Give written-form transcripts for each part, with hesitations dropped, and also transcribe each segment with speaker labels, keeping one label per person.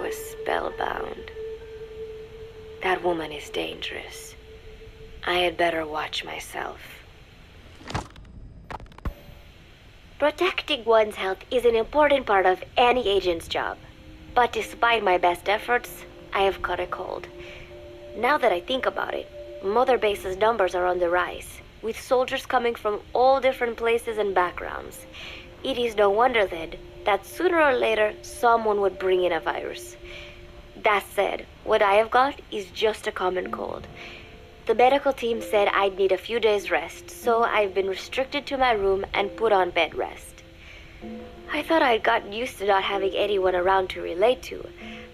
Speaker 1: was spellbound. That woman is dangerous. I had better watch myself. Protecting one's health is an important part of any agent's job. But despite my best efforts, I have caught a cold. Now that I think about it, Mother Base's numbers are on the rise, with soldiers coming from all different places and backgrounds. It is no wonder then that sooner or later someone would bring in a virus. That said, what I have got is just a common cold. The medical team said I'd need a few days rest, so I've been restricted to my room and put on bed rest. I thought I'd gotten used to not having anyone around to relate to,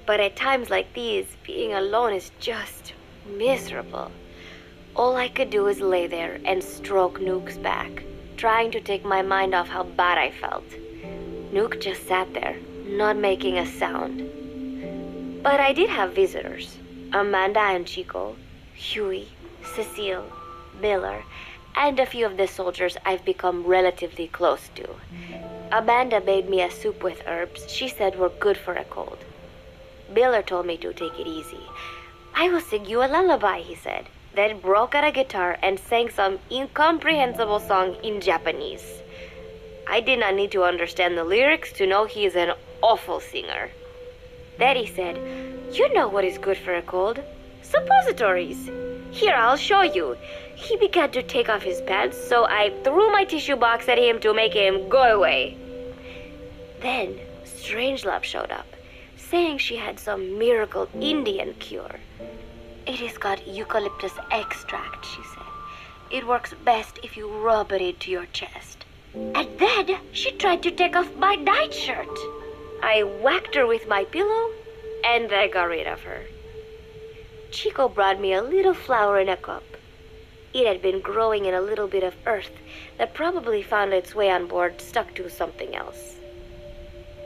Speaker 1: but at times like these, being alone is just miserable. All I could do was lay there and stroke Nuke's back, trying to take my mind off how bad I felt. Nuke just sat there, not making a sound. But I did have visitors. Amanda and Chico, Huey, Cecile, Miller, and a few of the soldiers I've become relatively close to. Amanda made me a soup with herbs she said were good for a cold. Miller told me to take it easy. I will sing you a lullaby, he said, then broke out a guitar and sang some incomprehensible song in Japanese. I did not need to understand the lyrics to know he is an awful singer. Then he said, "You know what is good for a cold? Suppositories. Here, I'll show you." He began to take off his pants, so I threw my tissue box at him to make him go away. Then Strangelove showed up, saying she had some miracle Indian cure. "It has got eucalyptus extract," she said. "It works best if you rub it into your chest." And then she tried to take off my nightshirt. I whacked her with my pillow, and I got rid of her. Chico brought me a little flower in a cup. It had been growing in a little bit of earth that probably found its way on board, stuck to something else.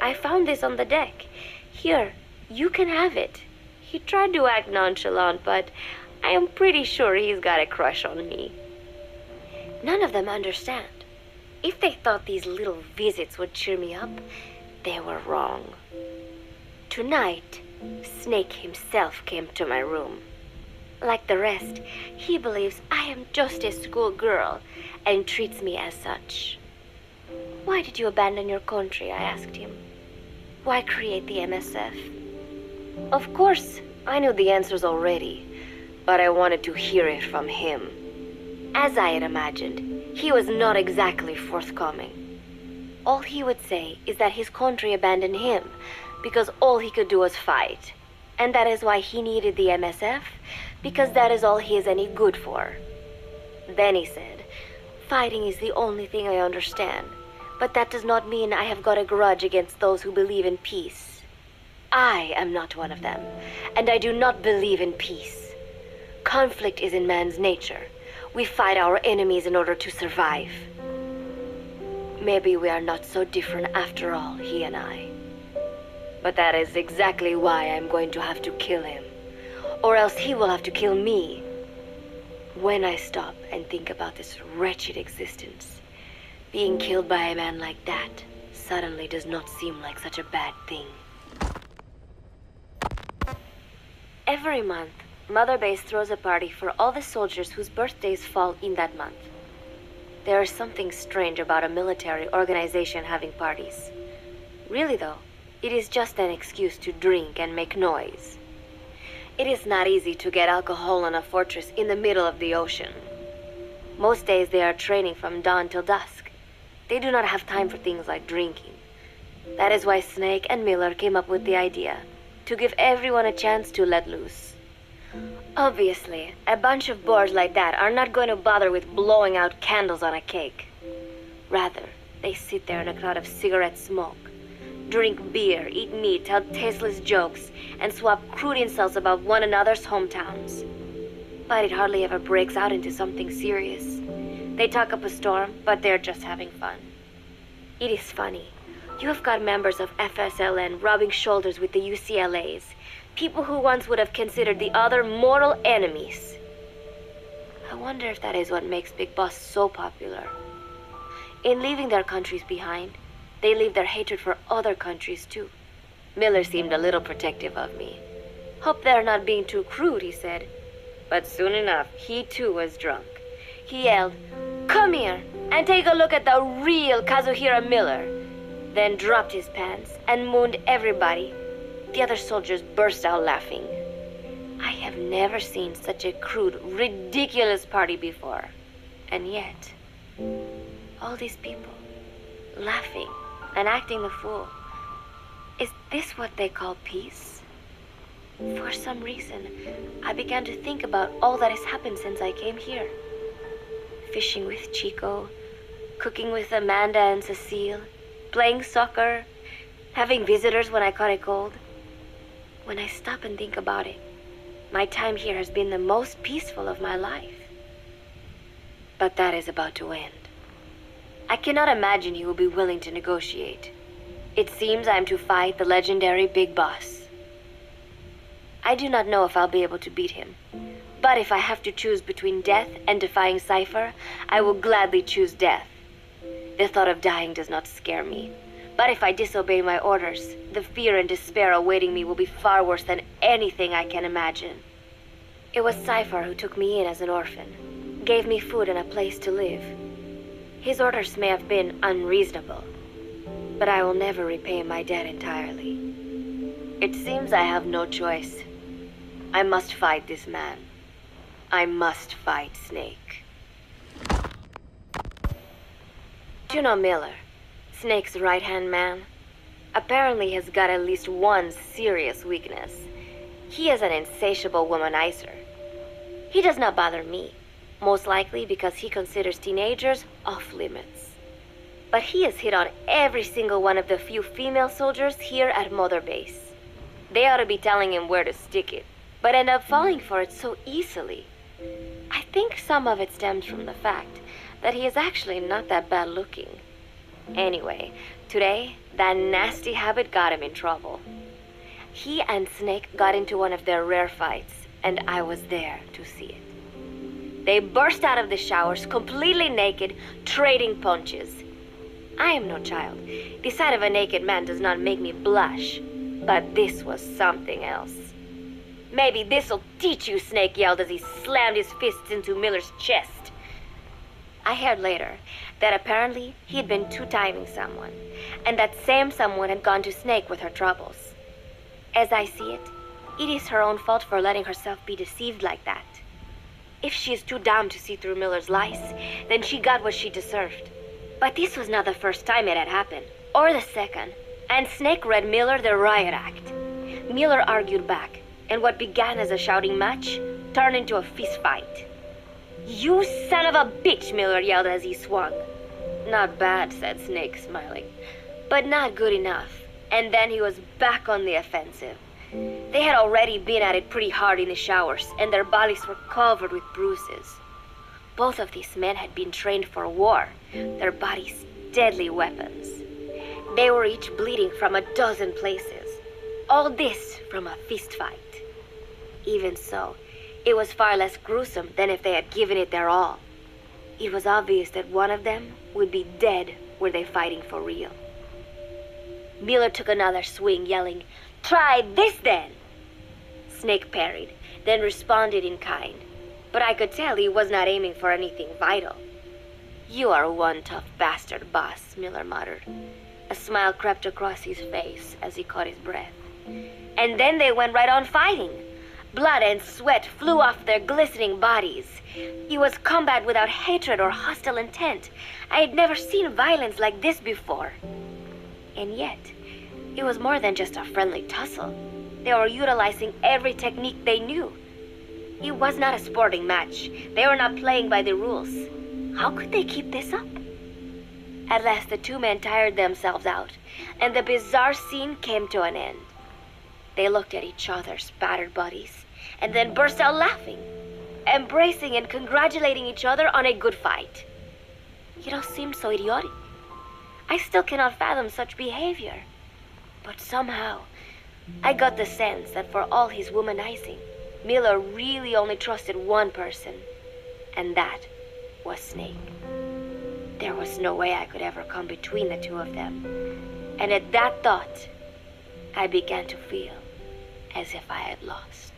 Speaker 1: "I found this on the deck. Here, you can have it." He tried to act nonchalant, but I am pretty sure he's got a crush on me. None of them understand. If they thought these little visits would cheer me up, they were wrong. Tonight, Snake himself came to my room. Like the rest, he believes I am just a schoolgirl and treats me as such. "Why did you abandon your country?" I asked him. "Why create the MSF?" Of course, I knew the answers already, but I wanted to hear it from him. As I had imagined, he was not exactly forthcoming. All he would say is that his country abandoned him because all he could do was fight, and that is why he needed the MSF, because that is all he is any good for. Then he said, "Fighting is the only thing I understand, but that does not mean I have got a grudge against those who believe in peace. I am not one of them, and I do not believe in peace. Conflict is in man's nature. We fight our enemies in order to survive." Maybe we are not so different after all, he and I. But that is exactly why I'm going to have to kill him, or else he will have to kill me. When I stop and think about this wretched existence, being killed by a man like that suddenly does not seem like such a bad thing. Every month, Mother Base throws a party for all the soldiers whose birthdays fall in that month. There is something strange about a military organization having parties. Really though, it is just an excuse to drink and make noise. It is not easy to get alcohol on a fortress in the middle of the ocean. Most days they are training from dawn till dusk. They do not have time for things like drinking. That is why Snake and Miller came up with the idea to give everyone a chance to let loose. Obviously, a bunch of boors like that are not going to bother with blowing out candles on a cake. Rather, they sit there in a cloud of cigarette smoke, drink beer, eat meat, tell tasteless jokes, and swap crude insults about one another's hometowns. But it hardly ever breaks out into something serious. They talk up a storm, but they're just having fun. It is funny. You have got members of FSLN rubbing shoulders with the UCLAs, people who once would have considered the other mortal enemies. I wonder if that is what makes Big Boss so popular. In leaving their countries behind, they leave their hatred for other countries too. Miller seemed a little protective of me. "Hope they're not being too crude," he said. But soon enough, he too was drunk. He yelled, "Come here and take a look at the real Kazuhira Miller," then dropped his pants and mooned everybody. The other soldiers burst out laughing. I have never seen such a crude, ridiculous party before. And yet, all these people, laughing and acting the fool. Is this what they call peace? For some reason, I began to think about all that has happened since I came here. Fishing with Chico, cooking with Amanda and Cecile, playing soccer, having visitors when I caught a cold. When I stop and think about it, my time here has been the most peaceful of my life. But that is about to end. I cannot imagine he will be willing to negotiate. It seems I am to fight the legendary Big Boss. I do not know if I'll be able to beat him. But if I have to choose between death and defying Cypher, I will gladly choose death. The thought of dying does not scare me. But if I disobey my orders, the fear and despair awaiting me will be far worse than anything I can imagine. It was Cypher who took me in as an orphan, gave me food and a place to live. His orders may have been unreasonable, but I will never repay my debt entirely. It seems I have no choice. I must fight this man. I must fight Snake. Juno Miller, Snake's right-hand man, apparently has got at least one serious weakness. He is an insatiable womanizer. He does not bother me, most likely because he considers teenagers off-limits. But he has hit on every single one of the few female soldiers here at Mother Base. They ought to be telling him where to stick it, but end up falling for it so easily. I think some of it stems from the fact that he is actually not that bad looking. Anyway, today, that nasty habit got him in trouble. He and Snake got into one of their rare fights, and I was there to see it. They burst out of the showers, completely naked, trading punches. I am no child. The sight of a naked man does not make me blush, but this was something else. "Maybe this'll teach you," Snake yelled as he slammed his fists into Miller's chest. I heard later that apparently he had been two-timing someone, and that same someone had gone to Snake with her troubles. As I see it, it is her own fault for letting herself be deceived like that. If she is too dumb to see through Miller's lies, then she got what she deserved. But this was not the first time it had happened, or the second, and Snake read Miller the riot act. Miller argued back, and what began as a shouting match turned into a fist fight. "You son of a bitch," Miller yelled as he swung. "Not bad," said Snake, smiling, "but not good enough." And then he was back on the offensive. They had already been at it pretty hard in the showers, and their bodies were covered with bruises. Both of these men had been trained for war, their bodies deadly weapons. They were each bleeding from a dozen places. All this from a fist fight. Even so, it was far less gruesome than if they had given it their all. It was obvious that one of them would be dead were they fighting for real. Miller took another swing, yelling, "Try this then!" Snake parried, then responded in kind, but I could tell he was not aiming for anything vital. "You are one tough bastard, boss," Miller muttered. A smile crept across his face as he caught his breath. And then they went right on fighting. Blood and sweat flew off their glistening bodies. It was combat without hatred or hostile intent. I had never seen violence like this before. And yet, it was more than just a friendly tussle. They were utilizing every technique they knew. It was not a sporting match. They were not playing by the rules. How could they keep this up? At last, the two men tired themselves out, and the bizarre scene came to an end. They looked at each other's battered bodies, and then burst out laughing, embracing and congratulating each other on a good fight. It all seemed so idiotic. I still cannot fathom such behavior. But somehow, I got the sense that for all his womanizing, Miller really only trusted one person, and that was Snake. There was no way I could ever come between the two of them. And at that thought, I began to feel as if I had lost.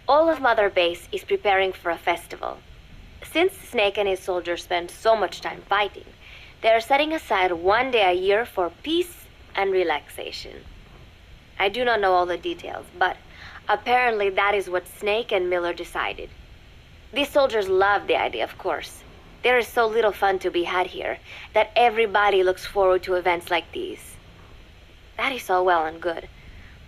Speaker 1: All of Mother Base is preparing for a festival. Since Snake and his soldiers spend so much time fighting, they are setting aside one day a year for peace and relaxation. I do not know all the details, but apparently that is what Snake and Miller decided. These soldiers love the idea, of course. There is so little fun to be had here that everybody looks forward to events like these. That is all well and good,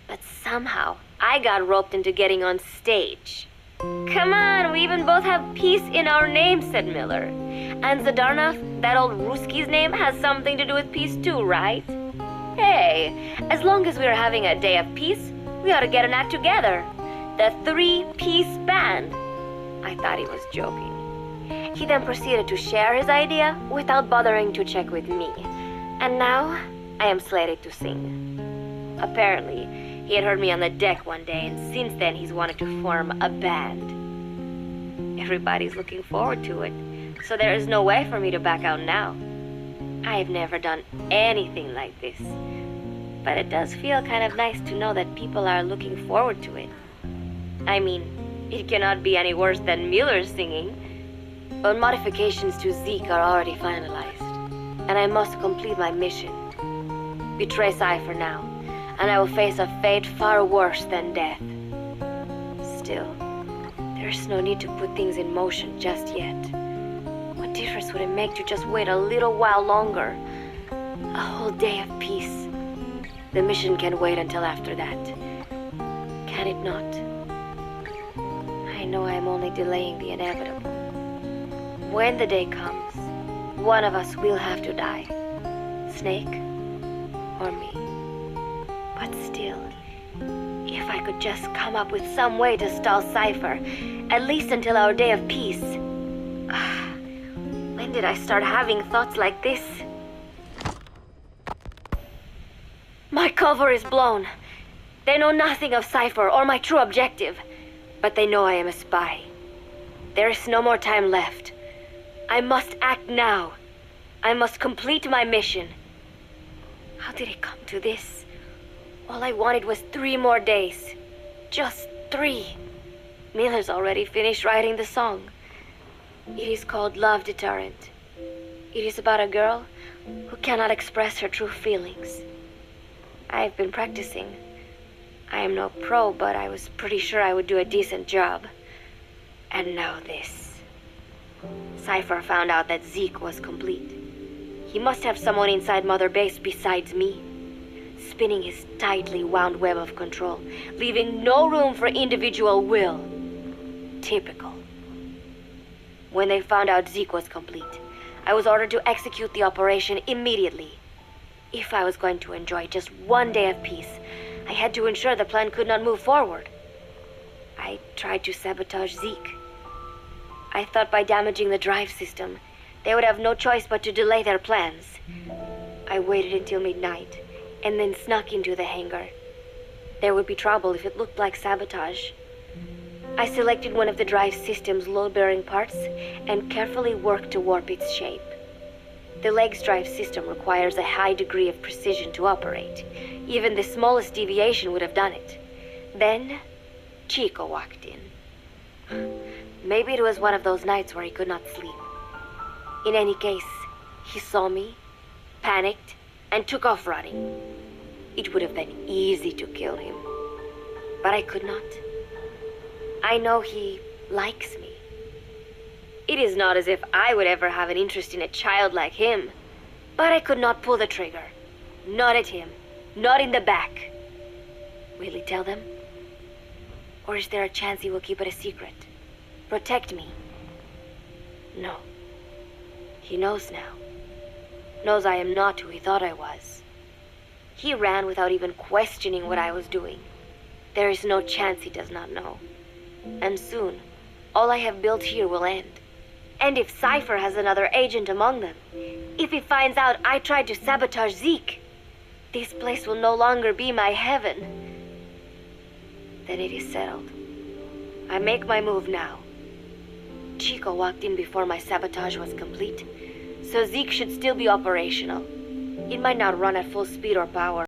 Speaker 1: but somehow I got roped into getting on stage. Come on, we even both have peace in our name, said Miller. And Zdarnov, that old Ruski's name, has something to do with peace too, right? Hey, as long as we're having a day of peace, we ought to get an act together. The Three-Piece Band. I thought he was joking. He then proceeded to share his idea without bothering to check with me. And now, I am slated to sing. Apparently, he had heard me on the deck one day, and since then he's wanted to form a band. Everybody's looking forward to it, so there is no way for me to back out now. I've never done anything like this, but it does feel kind of nice to know that people are looking forward to it. I mean, it cannot be any worse than Miller's singing, but modifications to Zeke are already finalized, and I must complete my mission. Betray Cypher now, and I will face a fate far worse than death. Still, there's no need to put things in motion just yet. What difference would it make to just wait a little while longer? A whole day of peace. The mission can wait until after that. Can it not? I know I am only delaying the inevitable. When the day comes, one of us will have to die. Snake or me. But still, if I could just come up with some way to stall Cypher, at least until our day of peace. When did I start having thoughts like this? My cover is blown. They know nothing of Cypher or my true objective, but they know I am a spy. There is no more time left. I must act now. I must complete my mission. How did it come to this? All I wanted was 3 more days. Just 3. Miller's already finished writing the song. It is called Love Deterrent. It is about a girl who cannot express her true feelings. I have been practicing. I am no pro, but I was pretty sure I would do a decent job. And now this. Cypher found out that Zeke was complete. He must have someone inside Mother Base besides me, spinning his tightly wound web of control, leaving no room for individual will. Typical. When they found out Zeke was complete, I was ordered to execute the operation immediately. If I was going to enjoy just one day of peace, I had to ensure the plan could not move forward. I tried to sabotage Zeke. I thought by damaging the drive system, they would have no choice but to delay their plans. I waited until midnight, and then snuck into the hangar. There would be trouble if it looked like sabotage. I selected one of the drive system's load-bearing parts and carefully worked to warp its shape. The leg's drive system requires a high degree of precision to operate. Even the smallest deviation would have done it. Then, Chico walked in. Maybe it was one of those nights where he could not sleep. In any case, he saw me, panicked, and took off running. It would have been easy to kill him, but I could not. I know he likes me. It is not as if I would ever have an interest in a child like him, but I could not pull the trigger. Not at him, not in the back. Will he tell them? Or is there a chance he will keep it a secret? Protect me? No. He knows now. Knows I am not who he thought I was. He ran without even questioning what I was doing. There is no chance he does not know. And soon, all I have built here will end. And if Cypher has another agent among them, if he finds out I tried to sabotage Zeke, this place will no longer be my heaven. Then it is settled. I make my move now. Chico walked in before my sabotage was complete, so Zeke should still be operational. It might not run at full speed or power,